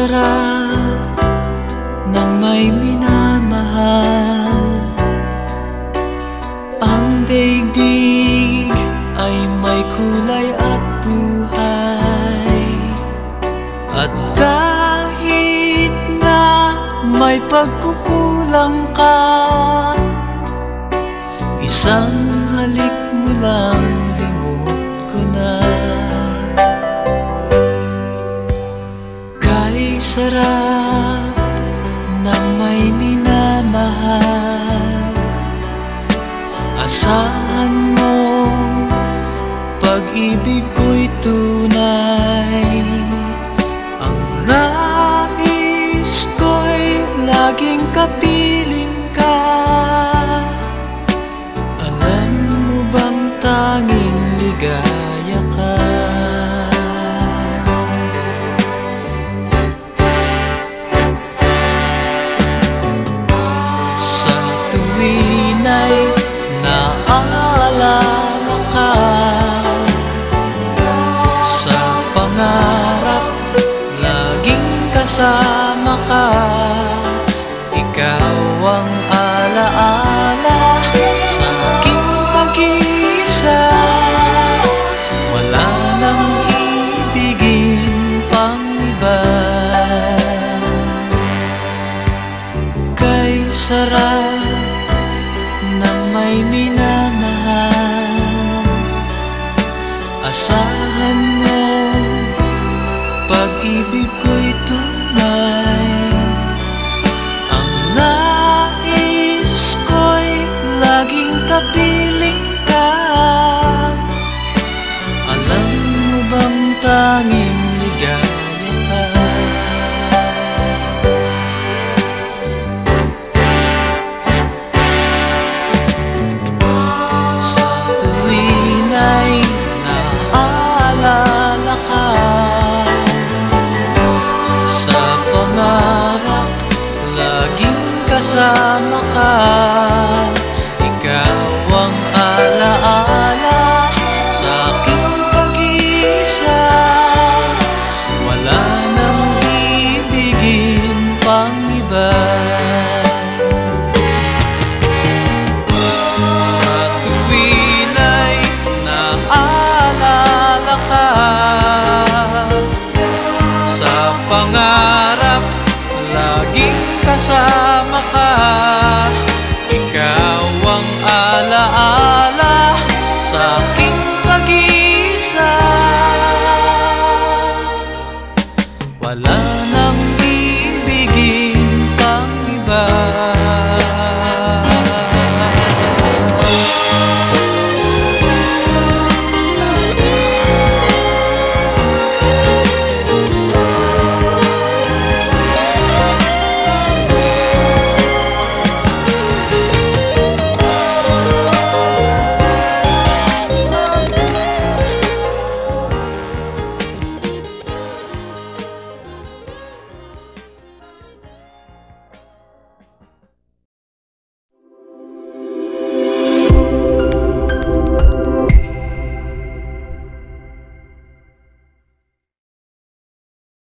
sarap ng may minamahal. Ang daigdig ay may kulay at buhay. At kahit na may pagkukulang ka, isang halik mo lang limot ko na. Kay sarap ng may minamahal, asahan mo pag-ibig ko'y tunay. Ang nais ko'y laging kapiling ka. Alam mo bang tanging ligaya ka? Sa tuwin ay naalala ka, sa pangarap laging kasama ka. Ikaw ang alaala sa aking pag-iisa. Wala nang ibigin pang iba. Kay sarap ng may minamahal, asahan mo pag-ibig ko'y tunay. Ang nais ko'y laging kapiling ka. Alam mo bang tanging ligaya ka? Sa tuwin ay naalala ka, sa pangarap laging kasama ka. Ikaw ang alaala sa aking pag-iisa. Wala nang ibigin pang iba. Sa tuwin ay naalala ka, sa pangarap laging kasama